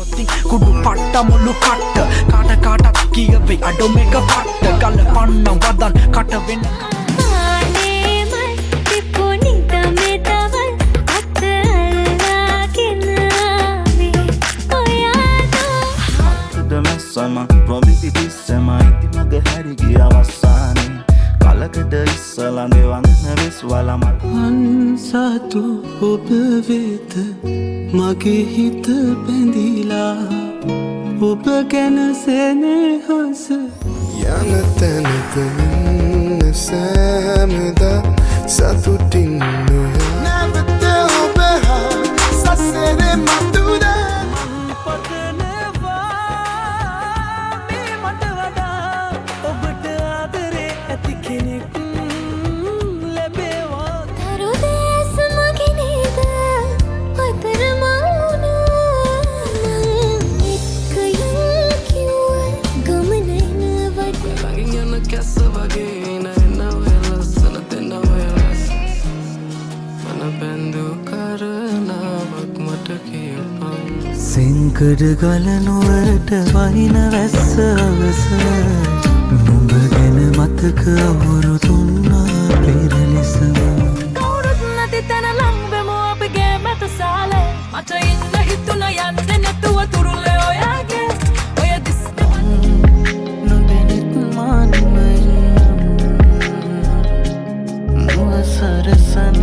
අතින් කුඩු පට්ට මුළු කට්ට කාට කාටත් කියවෙයි අඩෝ මේක පට්ට ගල පන්නම් වදන් කට වෙන්න sama Robiti tisema iti maga hari giya wasani Kalakada issala newanna viswala mal Ansatu oba veta mage hita bendila Oba gana senehasa Yana tanata minna samada Satutin noya Navata oba ha sasere matura සිංකඩ ගලනුවරට වහින වැස්ස අවස නුඹ ගැන මතක අවුරු තුන්නා පෙර ලෙසම කවුරුත් නැති තැන ලංවෙමු අපගේ මැත සාලේ මට ඉන්න හිතුන යන්න නැතුව තුරුලේ ඔයාගේ ඔය දිස්ට නොදැනෙත් මානමයින් මුව සරසන්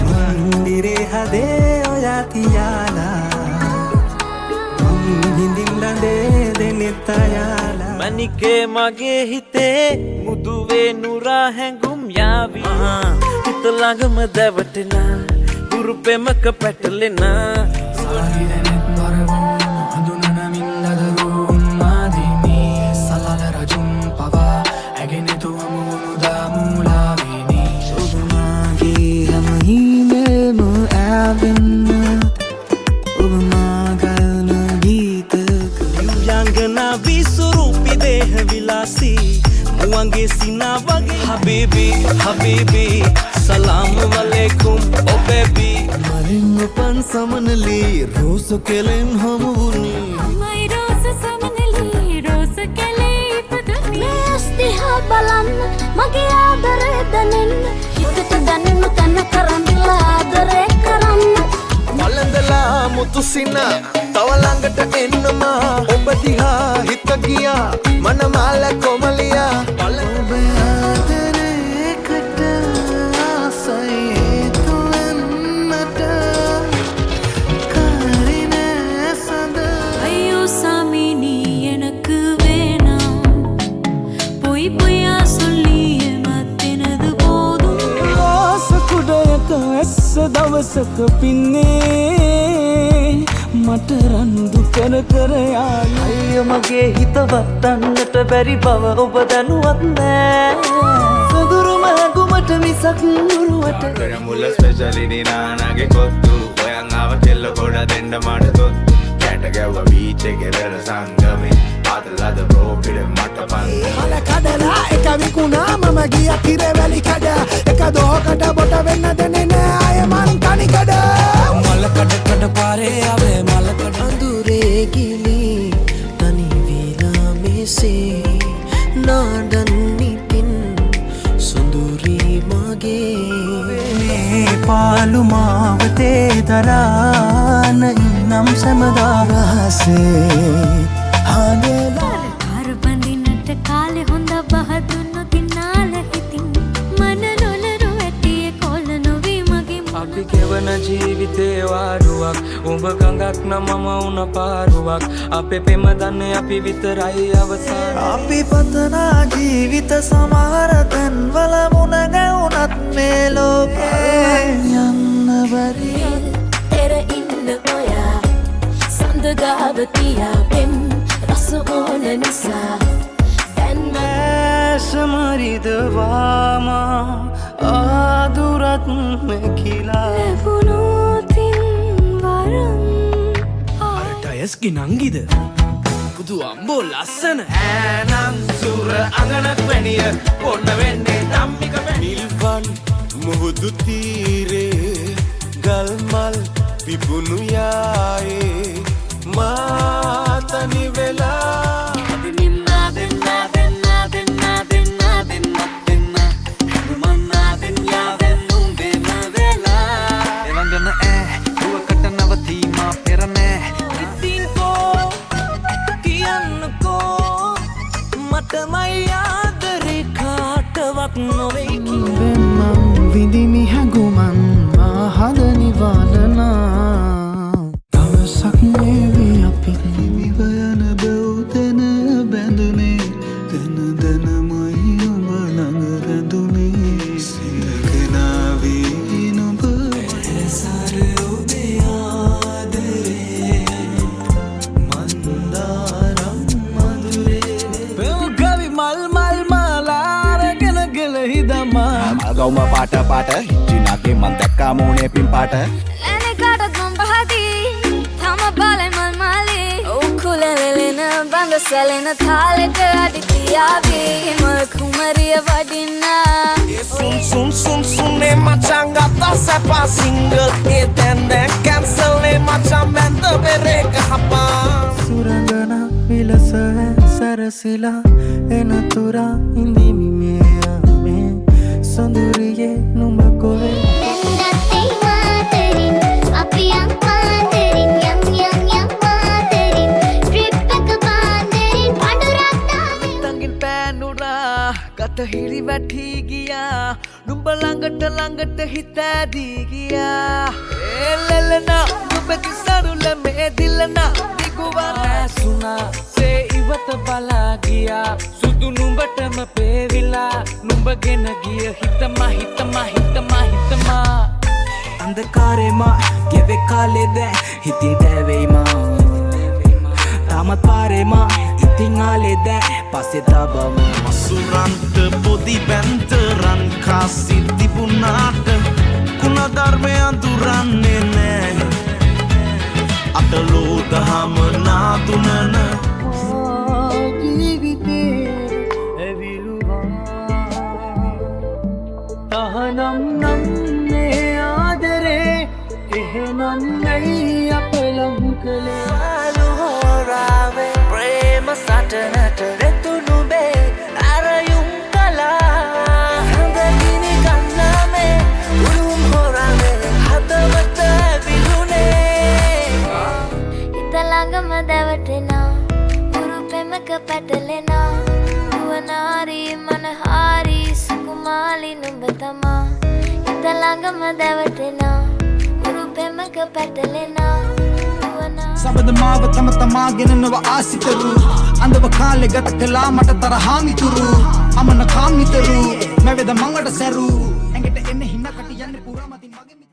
මන්දිරේ හදේ ඔයා තියාලා මනිකේ මගේ හිතේ මුදුවේ නුරා හැඟුම් යාවී හිත ළඟම දැවටෙනා දුරු පෙමක පැටලෙනා සාහිරෙනෙත් බරවන්න හඳුනන මින්දදරු උන්මාදිනී සලල රජුන් පවා ඇගෙනෙතු අමුණුදා මූලාවිනී ඔබමාගේ හැම හිමෙම ඇවෙන්න ඔබ මාගල්න ගීතක යංගනා විසුරුපි දේහ විලාසී මුවන්ගේ සිනා වගේ හබීබි හබීබි සලාම් වලේකුම් ඔ බේබි මරින් උපන් සමනලි රෝස කෙලෙන් හමුුණි මයි රෝස සමනලි රෝස කැලේ ඉපදුනි ස්තිහා බලන්න මගේ ආදරේ දැනෙන්න හිතට දැනෙන්න තන කරන්න ආදරේ කරන්න මලඳලා මුතුසින තව ළඟට එන්නමා ඔබ දිහා හිත ගියා මනමාල කොමලියා ඔබ ආදරේකට ආසයි තුවන්නට කාරින සඳ ஐயோ சாமி நீ எனக்கு வேணாம் பொய் பொய்யா சொல்லிய மத்தினது போதும் ආසකුඩයක ඇස්ස දවසක පින්නේ මට රන්දු කර කර යාලි අයිය මගේ හිත වත්තන්නට බැරි බව ඔබ දැනුවත් නෑ සොදුරු මහගුමට මිසක් නුරුවට මුල්ල ස්පෙෂලිනි නානගේ කොත්තු ඔයන් ආව කෙල්ල ගොඩ දෙන්න මට තොත්තු කැට ගැව්ව බීච් එකේ වෙල සංගමේ ආතලද රෝපිට මට පන්ද මල කඩලා එක විකුණා මම ගියා කිරේ වැලි කඩ එක දොහකට බොට වෙන්න දෙන්නේ නෑ ආය මං තනිකඩ මල කඩ කඩ පාරේ ආවේ මල කඩ අඳුරේ ගිලි තනි වීලා මෙසේ නාඩන්නිතින් සුඳුරි මගේ මේ පාලු මාවතේ දරාන ඉන්නම් සැමදා රහසේ හානලා කාර බඳින්නට කාලේ හොඳ බහදුන්න දිනාල හිතින් මන නොලරු ඇටියේ කොල නොවි මගේ අපි කෙවන ජීවිතේ වාරුවක් උඹ ගඟක් නම් මම උන පාරුවක් අපේ පෙම දන්නේ අපි විතරයි අවසාන අපි පතනා ජීවිත සමහර තැන්වල මුණ ගැවුනත් මේ ලෝකේ යන්න බැරි තෙර ඉන්න ඔයා සඳගාව තියා පෙම් රස ඕන නිසා දැන්ම සමරිදවාමා ආදුරත්ම කිලා ලැබුණෝතින් වරම් ටයස්ගේ නංගිද පුදු අම්බෝ ලස්සන ඈනම් සුර අඟනක් වැනිය ඔන්න වෙන්නේ ධම්මික නිල්වන් මුහුදු තීරේ ගල්මල් පිපුණු යායේ මා විඳිමි හැඟුමන් මා හද නිවාලනා දවසක් මේවි අපි නිමිව යන බෞතන බැඳුනේ දන දනමයි ඔබ ළඟ රැඳුනේ සිනගෙනාවී නුඹ සර ඔබේ ආදරේ මන්දාරම් මధుරේ පෙව්ගවි මල් මල් මාලාරගෙන ගෙලහි දමා ගෞම පාට පාට හිටිනාගේ මන් දැක්කා මූණේ පින් පාට ලැනේ කාටත් මම පහදී තම බලේ මල් මාලේ උකුලෙලෙන බඳ සැලෙන තාලෙට අඩි තියාවි මල් කුමරිය වඩින්නා Sun ne macam gata sepa single Eden dan cancel ne macam benda bereka hapa සුරංගන විලස සරසිලා එනතුරා ඉඳිමි මේ සොඳුරියේ නුඹ කොහෙ එන්නත්තේ මාතරින් අපි යම් මාතරින් යම් මාතරින් ට්‍රිප් එක පාන්දරින් පඩුරක් දාමින් තංගින් පෑනුරා ගත හිරි වැටි ගියා නුඹ ළඟට හිතදී ගියා එල්ලෙලනා නුඹ කිසරුල මේ දිලනා දිගුවනා සුනා සේ ඉවත බලා ගියා සුදු නුඹටම පේවිලා නුඹගෙන ගිය හිතමා අන්ධකාරෙමා ගෙවෙ කාලෙද හිතින් තැවෙයිමා තාමත් පාරෙමා ඉතින් ආලෙද පස්සෙ තබම Masuranට පොදි බැන්තරන් කාසි තිබුණාට කුණධර්මය අඳුරන්නේ නෑ අටලෝ දහම නාතුනන ජීවිතේ ඇවිලුවා තහනම් නම් මේ ආදරේ එහෙනම් නැයි අප ලං කළේ අලුහෝරාවේ ප්‍රේම සටනට රෙතුනුබේ අරයුම් කලා හඳගිනි කන්නාමේ උරුම් හොරාවේ හදවත ඇවිලුනේ හිත ළඟම දැවටෙනා උරු පෙමක පැටලෙනා නුවනාරි මනහාරි සුකුමාලි නුඹ තමා හිත ළඟම දැවටෙනා උරු පෙමක පැටලෙනා සබද මාව තම තමාගෙන නොව ආසිතරු අඳව කාලෙ ගත කලා මට තරහාමිතුරු අමන කාමිතරු මැවෙද මංගට සැරු ඇඟට එන්න හින්න කට යන්න පුරාමතින් මගේ